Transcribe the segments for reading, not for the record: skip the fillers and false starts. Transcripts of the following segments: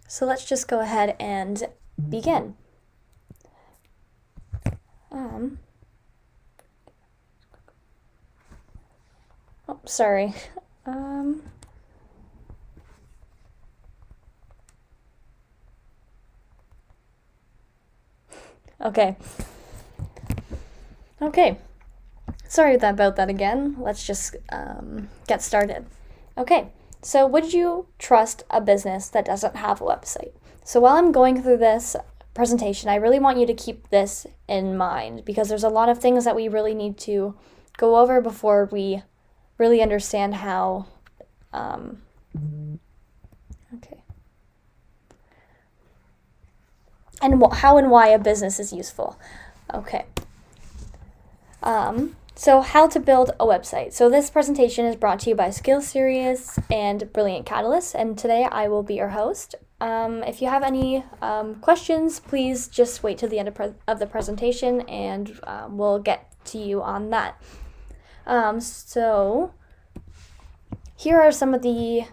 So let's just go ahead and begin. Sorry. Okay. Okay. Sorry about that again. Let's just get started. Okay. So would you trust a business that doesn't have a website? So while I'm going through this presentation, I really want you to keep this in mind because there's a lot of things that we really need to go over before we really understand how okay. And how and why a business is useful. Okay. So how to build a website. So this presentation is brought to you by SkillSeries and Brilliant Catalyst, and today I will be your host. If you have any questions, please just wait till the end of the presentation, and we'll get to you on that. So here are some of the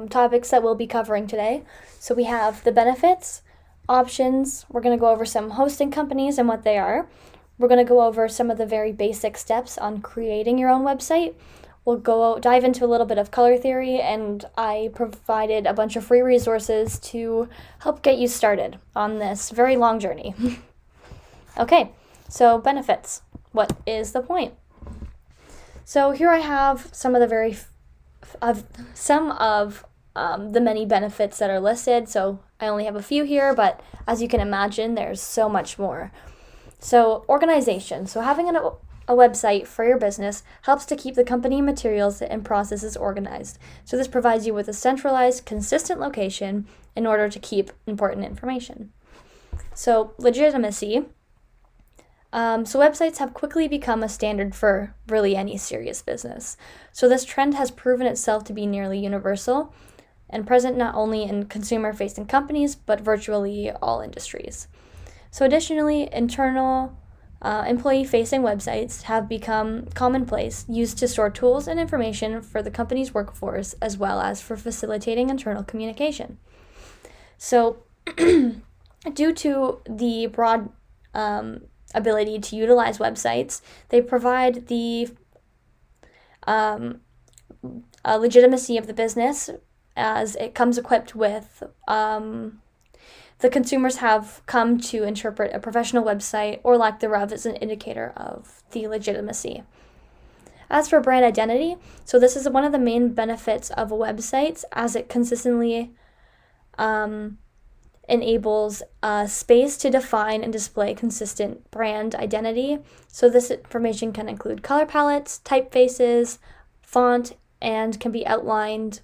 topics that we'll be covering today. So we have the benefits, options. We're going to go over some hosting companies and what they are. We're going to go over some of the very basic steps on creating your own website. We'll dive into a little bit of color theory, and I provided a bunch of free resources to help get you started on this very long journey. Okay, so benefits. What is the point? So here I have some of the the many benefits that are listed. So I only have a few here, but as you can imagine, there's so much more. So organization. So having a website for your business helps to keep the company materials and processes organized. So this provides you with a centralized, consistent location in order to keep important information. So legitimacy. So websites have quickly become a standard for really any serious business. So this trend has proven itself to be nearly universal and present not only in consumer-facing companies, but virtually all industries. So additionally, internal employee-facing websites have become commonplace, used to store tools and information for the company's workforce, as well as for facilitating internal communication. So due to the broad ability to utilize websites, they provide the legitimacy of the business as it comes equipped with the consumers have come to interpret a professional website or lack thereof as an indicator of the legitimacy. As for brand identity, so this is one of the main benefits of websites as it consistently enables space to define and display consistent brand identity. So this information can include color palettes, typefaces, font, and can be outlined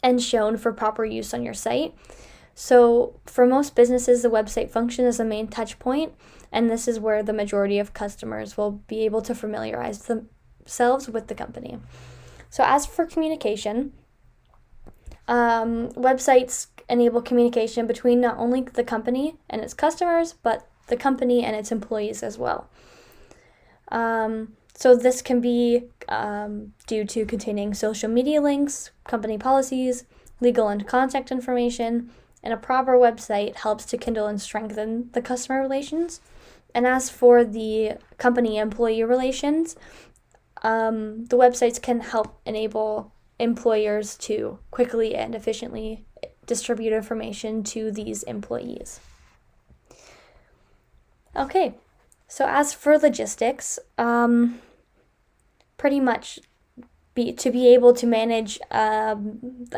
and shown for proper use on your site. So for most businesses, the website function is the main touch point, and this is where the majority of customers will be able to familiarize themselves with the company. So as for communication, websites enable communication between not only the company and its customers, but the company and its employees as well. So this can be due to containing social media links, company policies, legal and contact information, and a proper website helps to kindle and strengthen the customer relations. And as for the company-employee relations, the websites can help enable employers to quickly and efficiently distribute information to these employees. Okay, so as for logistics, pretty much to be able to manage a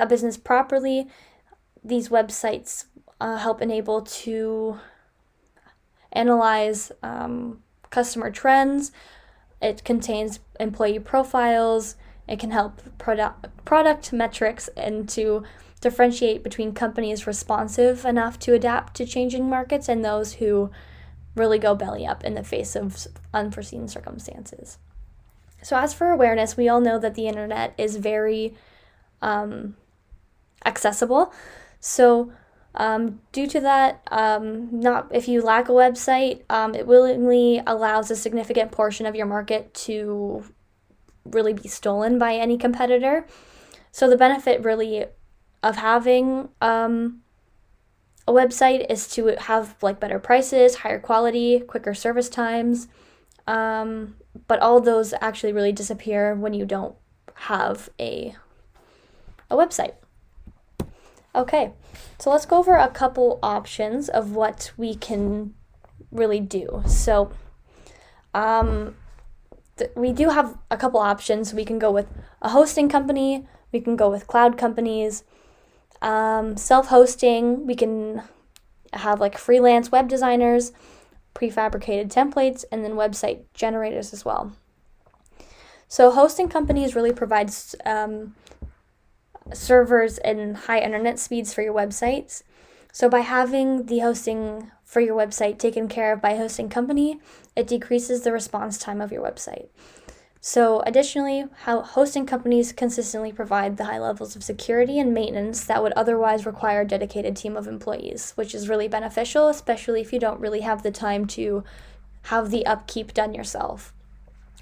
business properly, these websites help enable to analyze customer trends. It contains employee profiles. It can help product metrics and to differentiate between companies responsive enough to adapt to changing markets and those who really go belly up in the face of unforeseen circumstances. So as for awareness, we all know that the internet is very accessible. So due to that, not if you lack a website, it willingly allows a significant portion of your market to really be stolen by any competitor. So the benefit really of having a website is to have like better prices, higher quality, quicker service times. But all those actually really disappear when you don't have a website. Okay, so let's go over a couple options of what we can really do. So we do have a couple options. We can go with a hosting company, we can go with cloud companies, self-hosting, we can have like freelance web designers, prefabricated templates, and then website generators as well. So hosting companies really provides servers and high internet speeds for your websites. So by having the hosting for your website taken care of by a hosting company, it decreases the response time of your website. So additionally, how hosting companies consistently provide the high levels of security and maintenance that would otherwise require a dedicated team of employees, which is really beneficial, especially if you don't really have the time to have the upkeep done yourself.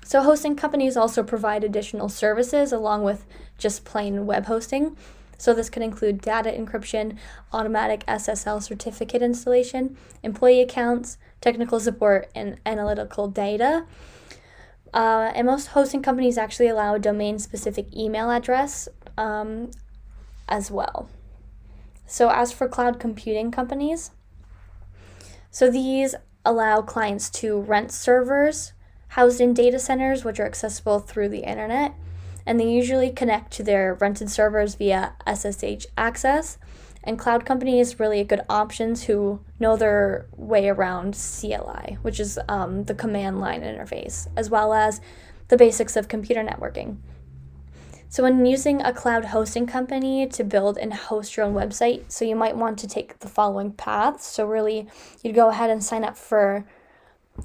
So hosting companies also provide additional services along with just plain web hosting. So this could include data encryption, automatic SSL certificate installation, employee accounts, technical support, and analytical data. And most hosting companies actually allow a domain-specific email address as well. So as for cloud computing companies, so these allow clients to rent servers housed in data centers, which are accessible through the internet, and they usually connect to their rented servers via SSH access. And cloud company is really a good option who know their way around CLI, which is the command line interface, as well as the basics of computer networking. So when using a cloud hosting company to build and host your own website, so you might want to take the following paths. So really, you'd go ahead and sign up for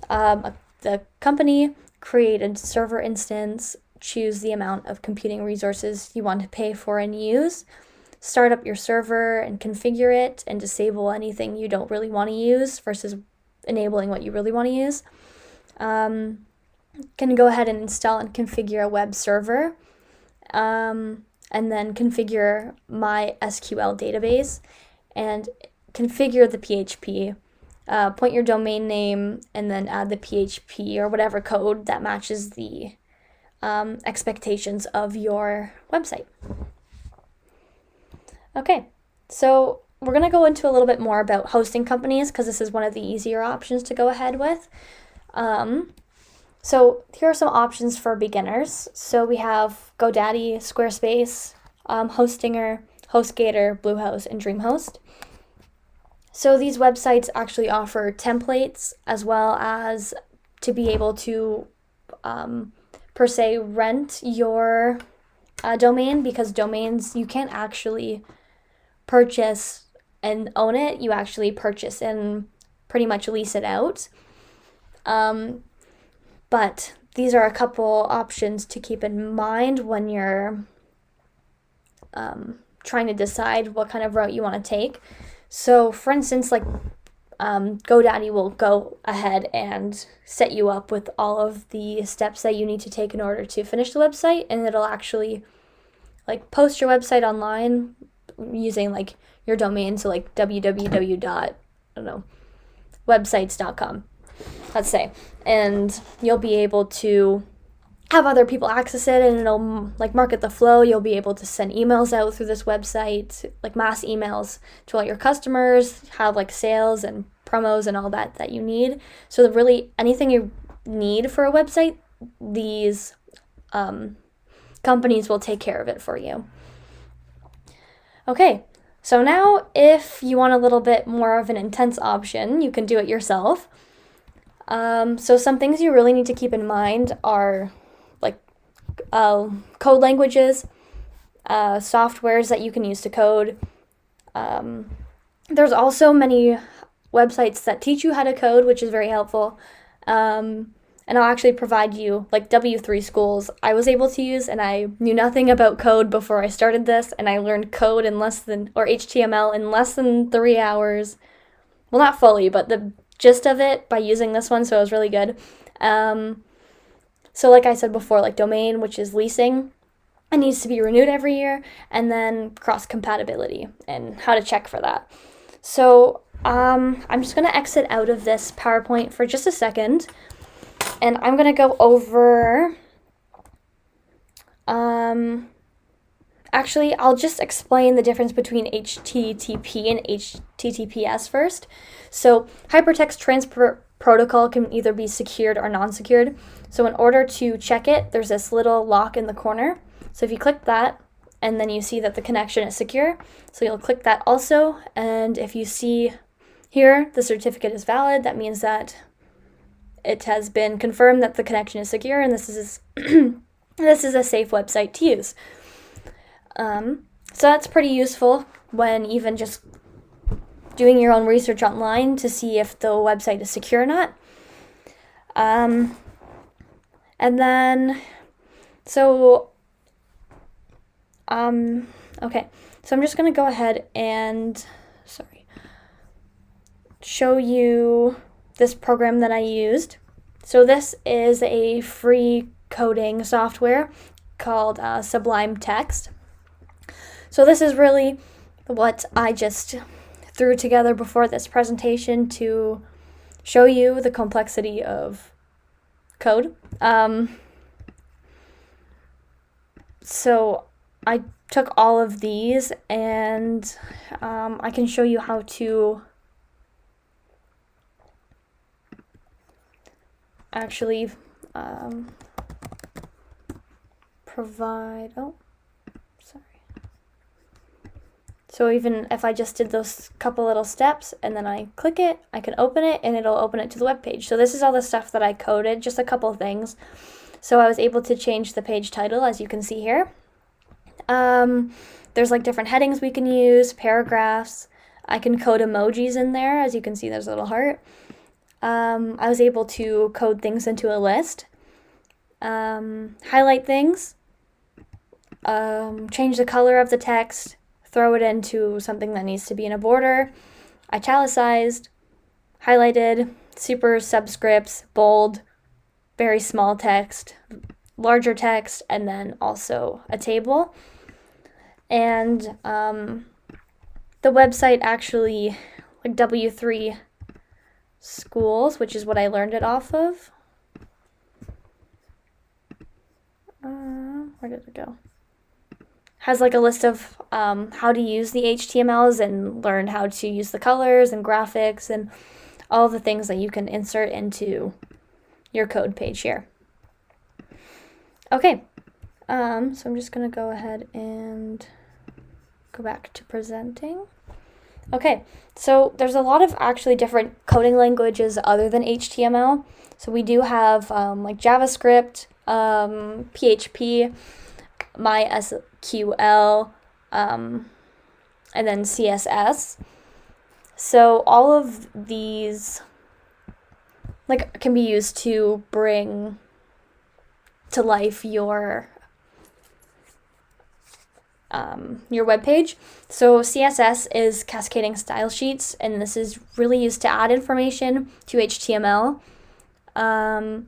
the company, create a server instance, choose the amount of computing resources you want to pay for and use, start up your server and configure it, and disable anything you don't really want to use versus enabling what you really want to use. Can go ahead and install and configure a web server, and then configure my SQL database and configure the PHP. Point your domain name and then add the PHP or whatever code that matches the expectations of your website. Okay, so we're going to go into a little bit more about hosting companies because this is one of the easier options to go ahead with. So here are some options for beginners. So we have GoDaddy, Squarespace, Hostinger, HostGator, Bluehost, and DreamHost. So these websites actually offer templates as well as to be able to, per se, rent your domain, because domains you can't actually purchase and own it. You actually purchase and pretty much lease it out. But these are a couple options to keep in mind when you're trying to decide what kind of route you want to take. So for instance, like GoDaddy will go ahead and set you up with all of the steps that you need to take in order to finish the website, and it'll actually like post your website online using like your domain, so like www.websites.com, let's say, and you'll be able to have other people access it, and it'll like market the flow. You'll be able to send emails out through this website, like mass emails to all your customers, have like sales and promos and all that you need. So really anything you need for a website, these companies will take care of it for you. Okay, so now if you want a little bit more of an intense option, you can do it yourself. So some things you really need to keep in mind are like code languages, softwares that you can use to code. There's also many websites that teach you how to code, which is very helpful. And I'll actually provide you like W3 schools I was able to use, and I knew nothing about code before I started this, and I learned code in HTML in less than 3 hours. Well, not fully, but the gist of it by using this one, so it was really good. So like I said before, like domain, which is leasing, it needs to be renewed every year, and then cross compatibility and how to check for that. So I'm just going to exit out of this PowerPoint for just a second, and I'm going to go over, actually, I'll just explain the difference between HTTP and HTTPS first. So hypertext transfer protocol can either be secured or non-secured. So in order to check it, there's this little lock in the corner. So if you click that, and then you see that the connection is secure, so you'll click that also, and if you see here the certificate is valid, that means that it has been confirmed that the connection is secure, and this is this is a safe website to use. So that's pretty useful when even just doing your own research online to see if the website is secure or not. And then, okay, so I'm just going to go ahead and, show you this program that I used. So this is a free coding software called Sublime Text. So this is really what I just threw together before this presentation to show you the complexity of code. So I took all of these, and I can show you how to actually provide, so even if I just did those couple little steps and then I click it, I can open it and it'll open it to the web page. So this is all the stuff that I coded, just a couple of things. So I was able to change the page title, as you can see here. There's like different headings we can use, paragraphs. I can code emojis in there. As you can see, there's a little heart. I was able to code things into a list, highlight things, change the color of the text, throw it into something that needs to be in a border, italicized, highlighted, super subscripts, bold, very small text, larger text, and then also a table. And the website actually, like W3 Schools, which is what I learned it off of. Where did it go? Has like a list of how to use the HTMLs and learn how to use the colors and graphics and all the things that you can insert into your code page here. Okay, so I'm just going to go ahead and go back to presenting. Okay, so there's a lot of actually different coding languages other than HTML. So we do have like JavaScript, PHP, MySQL, and then CSS. So all of these like can be used to bring to life your web page. So CSS is cascading style sheets, and this is really used to add information to HTML. And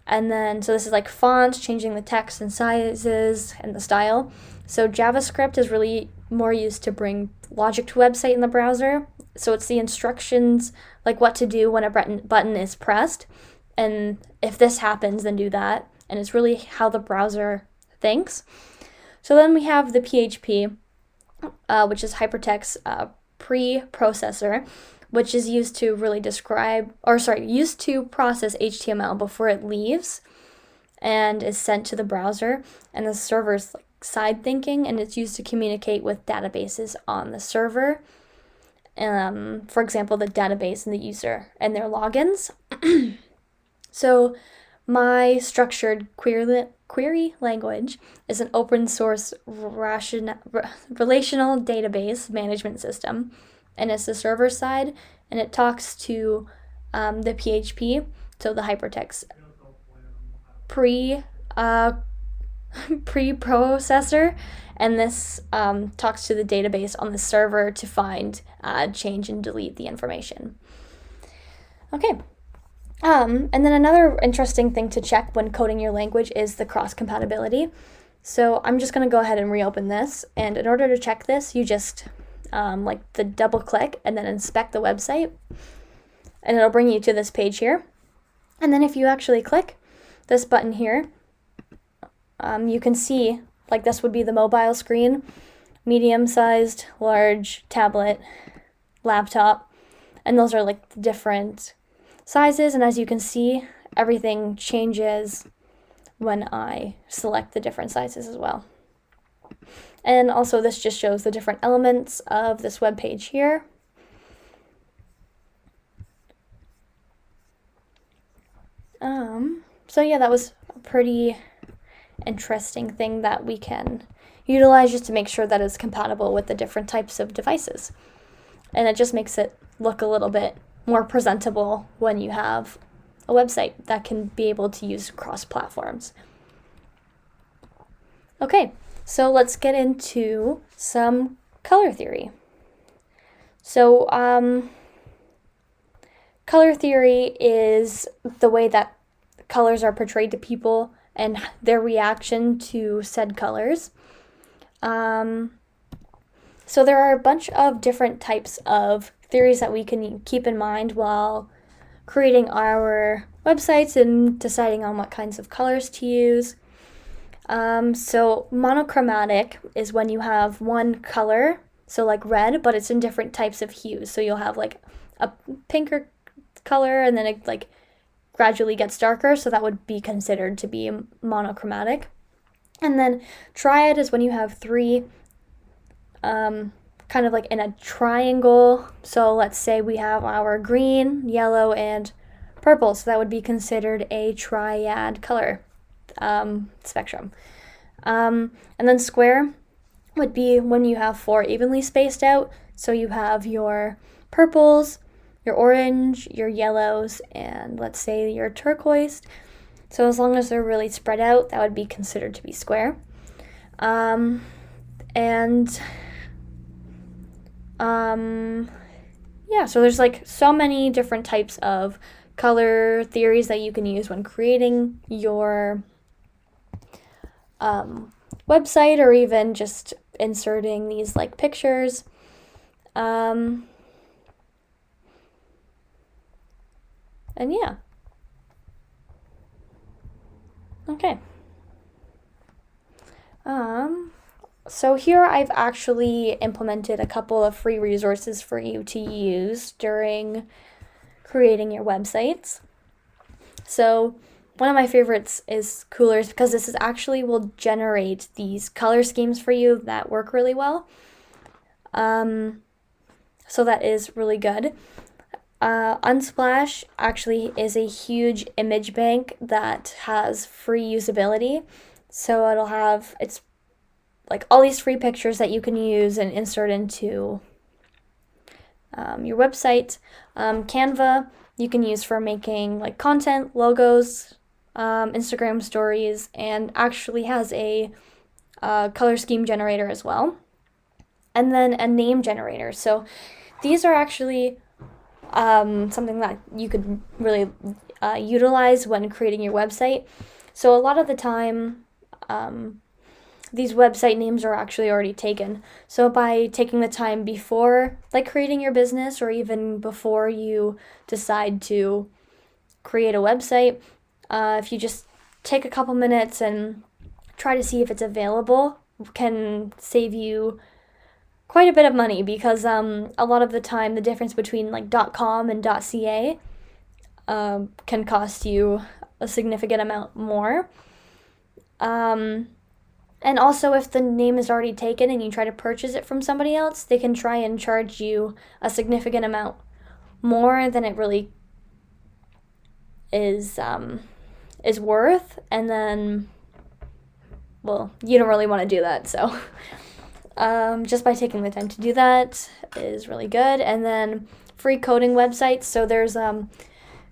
then, so this is like fonts, changing the text and sizes and the style. So JavaScript is really more used to bring logic to a website in the browser. So it's the instructions, like what to do when a button is pressed. And if this happens, then do that. And it's really how the browser thinks. So then we have the PHP, which is hypertext preprocessor, which is used to really used to process HTML before it leaves and is sent to the browser. And the server's like side thinking, and it's used to communicate with databases on the server. For example, the database and the user and their logins. So my structured query language is an open source relational database management system, and it's the server side, and it talks to the PHP, so the hypertext preprocessor, and this talks to the database on the server to find, change, and delete the information. Okay. And then another interesting thing to check when coding your language is the cross-compatibility. So I'm just going to go ahead and reopen this, and in order to check this, you just like the double click and then inspect the website, and it'll bring you to this page here. And then if you actually click this button here, you can see like this would be the mobile screen, medium-sized, large, tablet, laptop, and those are like the different sizes. And as you can see, everything changes when I select the different sizes as well. And also this just shows the different elements of this web page here. So yeah, that was a pretty interesting thing that we can utilize just to make sure that it's compatible with the different types of devices. And it just makes it look a little bit more presentable when you have a website that can be able to use cross platforms. Okay, so let's get into some color theory. So color theory is the way that colors are portrayed to people and their reaction to said colors. So there are a bunch of different types of theories that we can keep in mind while creating our websites and deciding on what kinds of colors to use. So monochromatic is when you have one color, so like red, but it's in different types of hues. So you'll have like a pinker color and then it like gradually gets darker, so that would be considered to be monochromatic. And then triad is when you have three kind of like in a triangle. So let's say we have our green, yellow, and purple, so that would be considered a triad color spectrum. And then square would be when you have four evenly spaced out, so you have your purples, your orange, your yellows, and let's say your turquoise. So as long as they're really spread out, that would be considered to be square. Yeah, so there's like so many different types of color theories that you can use when creating your website, or even just inserting these like pictures. And yeah. Okay. So here I've actually implemented a couple of free resources for you to use during creating your websites. So one of my favorites is Coolers, because this is actually will generate these color schemes for you that work really well. So that is really good. Unsplash actually is a huge image bank that has free usability. So it's like all these free pictures that you can use and insert into your website. Canva you can use for making like content, logos, Instagram stories, and actually has a color scheme generator as well. And then a name generator. So these are actually something that you could really utilize when creating your website. So a lot of the time, these website names are actually already taken. So by taking the time before like creating your business, or even before you decide to create a website, if you just take a couple minutes and try to see if it's available, can save you quite a bit of money, because a lot of the time the difference between like .com and .ca can cost you a significant amount more. And also, if the name is already taken and you try to purchase it from somebody else, they can try and charge you a significant amount more than it really is worth. And then, well, you don't really want to do that. So just by taking the time to do that is really good. And then free coding websites. So there's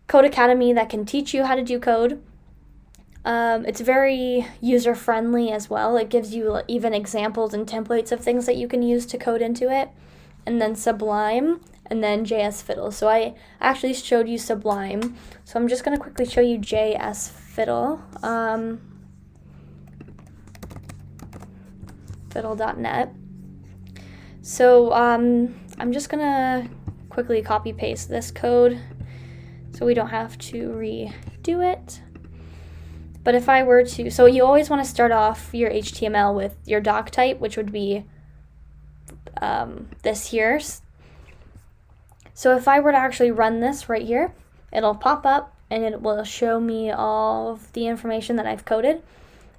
Code Academy that can teach you how to do code. It's very user-friendly as well. It gives you even examples and templates of things that you can use to code into it. And then Sublime, and then JS Fiddle. So I actually showed you Sublime. So I'm just going to quickly show you JS Fiddle. Fiddle.net. So I'm just gonna quickly copy paste this code so we don't have to redo it. But if I were to, so you always want to start off your HTML with your doc type, which would be this here. So if I were to actually run this right here, it'll pop up and it will show me all of the information that I've coded.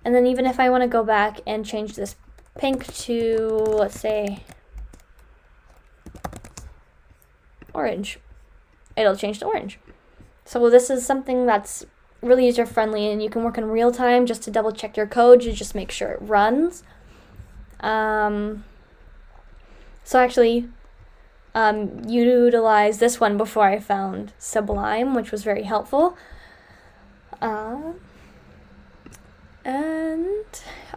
And then even if I want to go back and change this pink to, let's say, orange, it'll change to orange. So this is something that's really user friendly, and you can work in real time just to double check your code. You just make sure it runs. So actually, utilize this one before I found Sublime, which was very helpful. And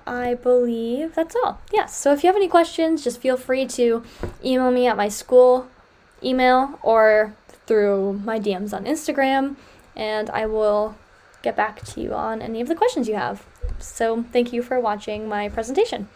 I believe that's all. Yes, so if you have any questions, just feel free to email me at my school email or through my DMs on Instagram, and I will get back to you on any of the questions you have. So thank you for watching my presentation.